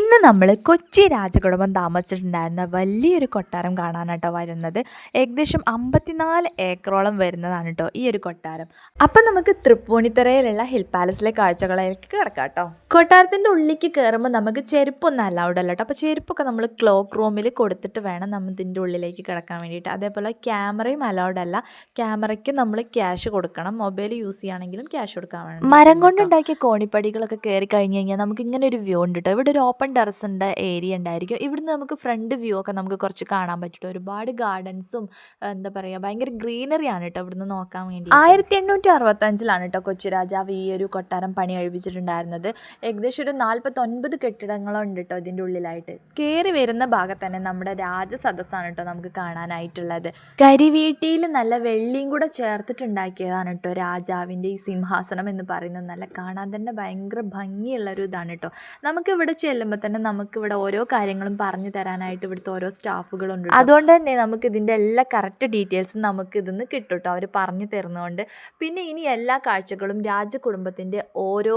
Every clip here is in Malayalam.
ഇന്ന് നമ്മൾ കൊച്ചി രാജകുടുംബം താമസിച്ചിട്ടുണ്ടായിരുന്ന വലിയൊരു കൊട്ടാരം കാണാനാട്ടോ വരുന്നത്. ഏകദേശം 54 ഏക്കറോളം വരുന്നതാണ് കേട്ടോ ഈ ഒരു കൊട്ടാരം. അപ്പം നമുക്ക് തൃപ്പൂണിത്തുറയിലുള്ള ഹിൽ പാലസിലെ കാഴ്ചകളിലേക്ക് കിടക്കാം കേട്ടോ. കൊട്ടാരത്തിൻ്റെ ഉള്ളിലേക്ക് കയറുമ്പോൾ നമുക്ക് ചെരുപ്പൊന്നും അലൗഡ് അല്ല കേട്ടോ. അപ്പോൾ ചെരുപ്പൊക്കെ നമ്മൾ ക്ലോക്ക് റൂമിൽ കൊടുത്തിട്ട് വേണം നമ്മൾ ഇതിൻ്റെ ഉള്ളിലേക്ക് കിടക്കാൻ വേണ്ടിയിട്ട്. അതേപോലെ ക്യാമറയും അലൗഡ് അല്ല. ക്യാമറയ്ക്ക് നമ്മൾ ക്യാഷ് കൊടുക്കണം. മൊബൈൽ യൂസ് ചെയ്യുകയാണെങ്കിലും ക്യാഷ് കൊടുക്കാൻ വേണം. മരം കൊണ്ടുണ്ടാക്കിയ കോണിപ്പടികളൊക്കെ കയറി കഴിഞ്ഞ് കഴിഞ്ഞാൽ നമുക്ക് ഇങ്ങനെ ഒരു വ്യൂ ഉണ്ട് കേട്ടോ. ഇവിടെ ഒരു ഓപ്പൺ ടെറസിൻ്റെ ഏരിയ ഉണ്ടായിരിക്കും. ഇവിടുന്ന് നമുക്ക് ഫ്രണ്ട് വ്യൂ ഒക്കെ നമുക്ക് കുറച്ച് കാണാൻ പറ്റും. ഒരുപാട് ഗാർഡൻസും എന്താ പറയുക ഭയങ്കര ഗ്രീനറിയാണ് കേട്ടോ ഇവിടുന്ന് നോക്കാൻ വേണ്ടി. 1865 കേട്ടോ കൊച്ചി രാജാവ് ഈ ഒരു കൊട്ടാരം പണി കഴിപ്പിച്ചിട്ടുണ്ടായിരുന്നത്. ഏകദേശം ഒരു 49 കെട്ടിടങ്ങളുണ്ട് കേട്ടോ ഇതിൻ്റെ ഉള്ളിലായിട്ട്. കയറി വരുന്ന ഭാഗത്ത് തന്നെ നമ്മുടെ രാജസദസ്സാണ് കേട്ടോ നമുക്ക് കാണാനായിട്ടുള്ളത്. കരിവീട്ടിയിൽ നല്ല വെള്ളിയും കൂടെ ചേർത്തിട്ടുണ്ടാക്കിയതാണ് കേട്ടോ രാജാവിൻ്റെ ഈ സിംഹാസനം എന്ന് പറയുന്നത്. നല്ല കാണാൻ തന്നെ ഭയങ്കര ഭംഗിയുള്ളൊരു ഇതാണ് കേട്ടോ. നമുക്കിവിടെ ചെല്ലുമ്പോൾ തന്നെ നമുക്കിവിടെ ഓരോ കാര്യങ്ങളും പറഞ്ഞു തരാനായിട്ട് ഇവിടുത്തെ ഓരോ സ്റ്റാഫുകളുണ്ട്. അതുകൊണ്ട് തന്നെ നമുക്ക് ഇതിൻ്റെ എല്ലാ കറക്റ്റ് ഡീറ്റെയിൽസും നമുക്ക് ഇതിന്ന് കിട്ടും കേട്ടോ അവർ പറഞ്ഞു തരുന്നതുകൊണ്ട്. പിന്നെ ഇനി എല്ലാ കാഴ്ചകളും രാജകുടുംബത്തിൻ്റെ ഓരോ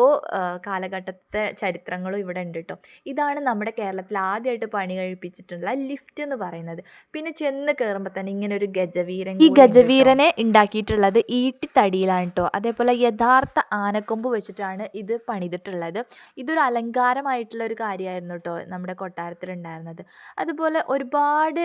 കാലഘട്ടത്തെ ചരിത്രങ്ങളും ഇവിടെ ഉണ്ട് കേട്ടോ. ഇതാണ് നമ്മുടെ കേരളത്തിൽ ആദ്യമായിട്ട് പണി കഴിപ്പിച്ചിട്ടുള്ള ലിഫ്റ്റ് എന്ന് പറയുന്നത്. പിന്നെ ചെന്ന് കയറുമ്പോൾ തന്നെ ഇങ്ങനെ ഒരു ഗജവീരൻ, ഈ ഗജവീരനെ ഉണ്ടാക്കിയിട്ടുള്ളത് ഈട്ടിത്തടിയിലാണ് കേട്ടോ. അതേപോലെ യഥാർത്ഥ ആനക്കൊമ്പ് വെച്ചിട്ടാണ് ഇത് പണിതിട്ടുള്ളത്. ഇതൊരു അലങ്കാരമായിട്ടുള്ള ഒരു കാര്യമായിരുന്നു കേട്ടോ നമ്മുടെ കൊട്ടാരത്തിലുണ്ടായിരുന്നത്. അതുപോലെ ഒരുപാട്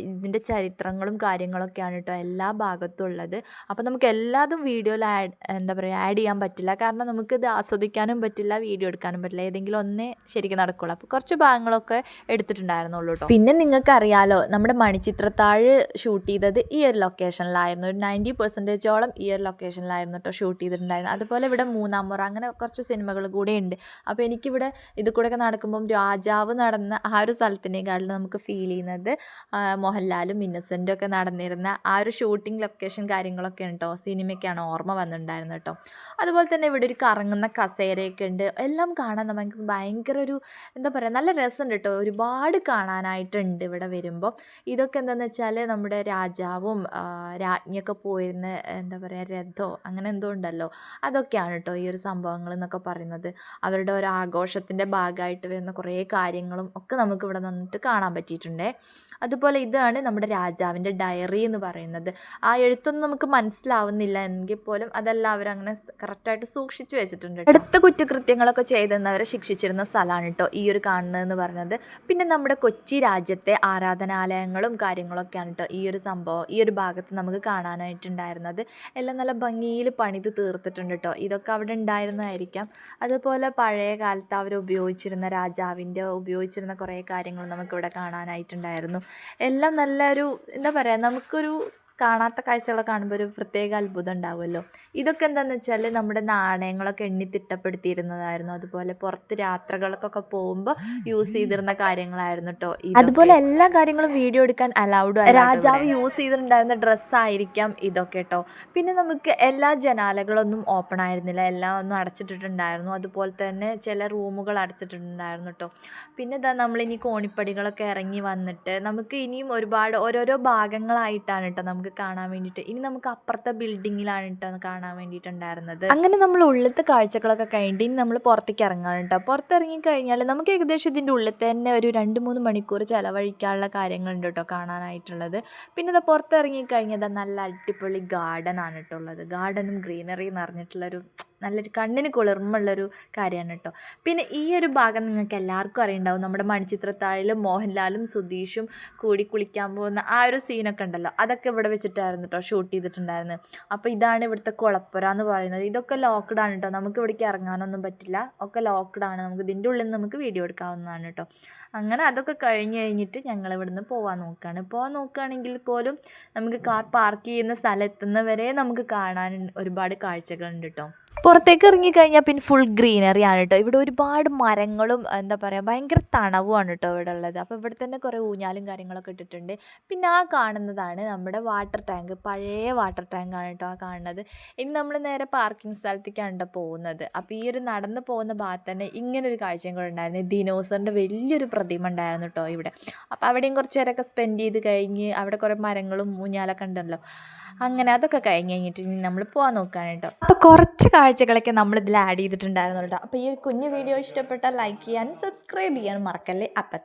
ഇതിൻ്റെ ചരിത്രങ്ങളും കാര്യങ്ങളൊക്കെയാണ് കേട്ടോ എല്ലാ ഭാഗത്തും ഉള്ളത്. അപ്പോൾ നമുക്ക് എല്ലാതും വീഡിയോയിൽ ആഡ് ചെയ്യാൻ പറ്റില്ല. കാരണം നമുക്കിത് ആസ്വദിക്കാനും പറ്റില്ല, വീഡിയോ എടുക്കാനും പറ്റില്ല. ഏതെങ്കിലും ഒന്നേ ശരിക്കും നടക്കുള്ളൂ. അപ്പോൾ കുറച്ച് ഭാഗങ്ങളൊക്കെ എടുത്തിട്ടുണ്ടായിരുന്നുള്ളൂ കേട്ടോ. പിന്നെ നിങ്ങൾക്കറിയാലോ നമ്മുടെ മണിച്ചിത്രത്താഴ് ഷൂട്ട് ചെയ്തത് ഈ ഒരു ലൊക്കേഷനിലായിരുന്നു. ഒരു 90% ഈ ഒരു ലൊക്കേഷനിലായിരുന്നു കേട്ടോ ഷൂട്ട് ചെയ്തിട്ടുണ്ടായിരുന്നത്. അതുപോലെ ഇവിടെ മൂന്നാം മുറ അങ്ങനെ കുറച്ച് സിനിമകൾ കൂടെ ഉണ്ട്. അപ്പോൾ എനിക്കിവിടെ ഇത് കൂടെയൊക്കെ നടക്കുമ്പം രാജാവ് നടന്ന ആ ഒരു സ്ഥലത്തിനേക്കാളും നമുക്ക് ഫീൽ ചെയ്യുന്നത് മോഹൻലാലും ഇന്നസെൻറ്റും ഒക്കെ നടന്നിരുന്ന ആ ഒരു ഷൂട്ടിംഗ് ലൊക്കേഷൻ കാര്യങ്ങളൊക്കെ ഉണ്ടോ സിനിമയ്ക്കാണ് ഓർമ്മ വന്നിട്ടുണ്ടായിരുന്നത് കേട്ടോ. അതുപോലെ തന്നെ ഇവിടെ ഒരു കറങ്ങുന്ന കസേരയൊക്കെ ഉണ്ട്. എല്ലാം കാണാൻ നമുക്ക് ഭയങ്കര ഒരു എന്താ പറയുക നല്ല രസമുണ്ട് കേട്ടോ. ഒരുപാട് കാണാനായിട്ടുണ്ട് ഇവിടെ വരുമ്പോൾ. ഇതൊക്കെ എന്താണെന്ന് വെച്ചാൽ നമ്മുടെ രാജാവും രാജ്ഞിയൊക്കെ പോയിരുന്ന എന്താ പറയുക രഥോ അങ്ങനെ എന്തോ ഉണ്ടല്ലോ, അതൊക്കെയാണ് കേട്ടോ ഈ ഒരു സംഭവങ്ങൾ എന്നൊക്കെ പറയുന്നത്. അവരുടെ ഒരു ആഘോഷത്തിൻ്റെ ഭാഗമായിട്ട് വരുന്ന കുറേ കാര്യങ്ങളും ഒക്കെ നമുക്ക് ഇവിടെ നിന്നിട്ട് കാണാൻ പറ്റിയിട്ടുണ്ട്. അതുപോലെ ഇതാണ് നമ്മുടെ രാജാവിൻ്റെ ഡയറി എന്ന് പറയുന്നത്. ആ എഴുത്തൊന്നും നമുക്ക് മനസ്സിലാവുന്നില്ല എങ്കിൽ പോലും അതെല്ലാം അവരങ്ങനെ കറക്റ്റായിട്ട് സൂക്ഷിച്ച് വെച്ചിട്ടുണ്ട്. അടുത്ത കുറ്റകൃത്യങ്ങളൊക്കെ ചെയ്തെന്നവരെ ശിക്ഷിച്ചിരുന്ന സ്ഥലമാണ് കേട്ടോ ഈ ഒരു കാണുന്നതെന്ന് പറയുന്നത്. പിന്നെ നമ്മുടെ കൊച്ചി രാജ്യത്തെ ആരാധനാലയങ്ങളും കാര്യങ്ങളൊക്കെയാണ് കേട്ടോ ഈ ഒരു സംഭവം ഈ ഒരു ഭാഗത്ത് നമുക്ക് കാണാനായിട്ടുണ്ടായിരുന്നത്. എല്ലാം നല്ല ഭംഗിയിൽ പണിത് തീർത്തിട്ടുണ്ട് കേട്ടോ. ഇതൊക്കെ അവിടെ ഉണ്ടായിരുന്നതായിരിക്കാം. അതുപോലെ പഴയ കാലത്ത് അവർ ഉപയോഗിച്ചിരുന്ന കുറേ കാര്യങ്ങൾ നമുക്കിവിടെ കാണാനായിട്ടുണ്ടായിരുന്നു. എല്ലാം നല്ലൊരു എന്താ പറയുക നമുക്കൊരു കാണാത്ത കാഴ്ചകളൊക്കെ കാണുമ്പോൾ ഒരു പ്രത്യേക അത്ഭുതം ഉണ്ടാവുമല്ലോ. ഇതൊക്കെ എന്താണെന്ന് വെച്ചാൽ നമ്മുടെ നാണയങ്ങളൊക്കെ എണ്ണി തിട്ടപ്പെടുത്തിയിരുന്നതായിരുന്നു. അതുപോലെ പുറത്ത് യാത്രകൾക്കൊക്കെ പോകുമ്പോൾ യൂസ് ചെയ്തിരുന്ന കാര്യങ്ങളായിരുന്നു കേട്ടോ. അതുപോലെ എല്ലാ കാര്യങ്ങളും വീഡിയോ എടുക്കാൻ അലൗഡ്. രാജാവ് യൂസ് ചെയ്തിട്ടുണ്ടായിരുന്ന ഡ്രസ്സായിരിക്കാം ഇതൊക്കെ കേട്ടോ. പിന്നെ നമുക്ക് എല്ലാ ജനാലകളൊന്നും ഓപ്പൺ ആയിരുന്നില്ല, എല്ലാം ഒന്നും അടച്ചിട്ടിട്ടുണ്ടായിരുന്നു. അതുപോലെ തന്നെ ചില റൂമുകൾ അടച്ചിട്ടുണ്ടായിരുന്നു കേട്ടോ. പിന്നെ ഇതാ നമ്മളിനി കോണിപ്പടികളൊക്കെ ഇറങ്ങി വന്നിട്ട് നമുക്ക് ഇനിയും ഒരുപാട് ഓരോരോ ഭാഗങ്ങളായിട്ടാണ് കേട്ടോ നമുക്ക് കാണാൻ വേണ്ടിയിട്ട്. ഇനി നമുക്ക് അപ്പുറത്തെ ബിൽഡിങ്ങിലാണ് കേട്ടോ കാണാൻ വേണ്ടിയിട്ടുണ്ടായിരുന്നത്. അങ്ങനെ നമ്മൾ ഉള്ളിലത്തെ കാഴ്ചകളൊക്കെ കഴിഞ്ഞിട്ട് ഇനി നമ്മൾ പുറത്തേക്ക് ഇറങ്ങാണ് കേട്ടോ. പുറത്തിറങ്ങി കഴിഞ്ഞാൽ നമുക്ക് ഏകദേശം ഇതിൻ്റെ ഉള്ളിൽ തന്നെ ഒരു 2-3 മണിക്കൂർ ചിലവഴിക്കാനുള്ള കാര്യങ്ങളുണ്ട് കേട്ടോ കാണാനായിട്ടുള്ളത്. പിന്നെ ഇത് പുറത്തിറങ്ങി കഴിഞ്ഞാൽ നല്ല അടിപൊളി ഗാർഡൻ ആണ് കേട്ടോ ഉള്ളത്. ഗാർഡനും ഗ്രീനറി നിറഞ്ഞിട്ടുള്ളൊരു നല്ലൊരു കണ്ണിന് കുളിർമുള്ളൊരു കാര്യമാണ് കേട്ടോ. പിന്നെ ഈ ഒരു ഭാഗം നിങ്ങൾക്ക് എല്ലാവർക്കും അറിയുണ്ടാവും. നമ്മുടെ മണിച്ചിത്രത്താഴിലും മോഹൻലാലും സുധീഷും കൂടി കുളിക്കാൻ പോകുന്ന ആ ഒരു സീനൊക്കെ ഉണ്ടല്ലോ, അതൊക്കെ ഇവിടെ വെച്ചിട്ടായിരുന്നു കേട്ടോ ഷൂട്ട് ചെയ്തിട്ടുണ്ടായിരുന്നത്. അപ്പോൾ ഇതാണ് ഇവിടുത്തെ കുളപ്പുര എന്ന് പറയുന്നത്. ഇതൊക്കെ ലോക്ക്ഡാണ് കേട്ടോ. നമുക്ക് ഇവിടേക്ക് ഇറങ്ങാനൊന്നും പറ്റില്ല, ഒക്കെ ലോക്ക്ഡാണ്. നമുക്ക് ഇതിൻ്റെ ഉള്ളിൽ നിന്ന് നമുക്ക് വീഡിയോ എടുക്കാവുന്നതാണ് കേട്ടോ. അങ്ങനെ അതൊക്കെ കഴിഞ്ഞിട്ട് ഞങ്ങൾ ഇവിടുന്ന് പോകാൻ നോക്കുകയാണെങ്കിൽ പോലും നമുക്ക് കാർ പാർക്ക് ചെയ്യുന്ന സ്ഥലം എത്തുന്നവരെ നമുക്ക് കാണാൻ ഒരുപാട് കാഴ്ചകളുണ്ട് കേട്ടോ. പുറത്തേക്ക് ഇറങ്ങിക്കഴിഞ്ഞാൽ പിന്നെ ഫുൾ ഗ്രീനറി ആണ് കേട്ടോ. ഇവിടെ ഒരുപാട് മരങ്ങളും എന്താ പറയുക ഭയങ്കര തണവുമാണ് കേട്ടോ ഇവിടെ ഉള്ളത്. അപ്പോൾ ഇവിടെ തന്നെ കുറേ ഊഞ്ഞാലും കാര്യങ്ങളൊക്കെ ഇട്ടിട്ടുണ്ട്. പിന്നെ ആ കാണുന്നതാണ് നമ്മുടെ വാട്ടർ ടാങ്ക്, പഴയ വാട്ടർ ടാങ്കാണ് കേട്ടോ ആ കാണുന്നത്. ഇനി നമ്മൾ നേരെ പാർക്കിംഗ് സ്ഥലത്തേക്കാണ് കേട്ടോ പോകുന്നത്. അപ്പോൾ ഈ ഒരു നടന്ന് പോകുന്ന ഭാഗത്ത് തന്നെ ഇങ്ങനൊരു കാഴ്ചയും കൂടെ ഉണ്ടായിരുന്നു. ദിനോസറിൻ്റെ വലിയൊരു പ്രതിമ ഉണ്ടായിരുന്നു കേട്ടോ ഇവിടെ. അപ്പോൾ അവിടെയും കുറച്ച് നേരമൊക്കെ സ്പെൻഡ് ചെയ്ത് കഴിഞ്ഞ് അവിടെ കുറേ മരങ്ങളും ഊഞ്ഞാലൊക്കെ ഉണ്ടല്ലോ. അങ്ങനെ അതൊക്കെ കഴിഞ്ഞിട്ട് ഇനി നമ്മൾ പോകാൻ നോക്കുകയാണ് കേട്ടോ. അപ്പോൾ കുറച്ച് കാഴ്ചകളൊക്കെ നമ്മൾ ഇതിൽ ആഡ് ചെയ്തിട്ടുണ്ടായിരുന്നു കേട്ടോ. അപ്പോൾ ഈ ഒരു കുഞ്ഞു വീഡിയോ ഇഷ്ടപ്പെട്ടാൽ ലൈക്ക് ചെയ്യാനും സബ്സ്ക്രൈബ് ചെയ്യാനും മറക്കല്ലേ. അപ്പം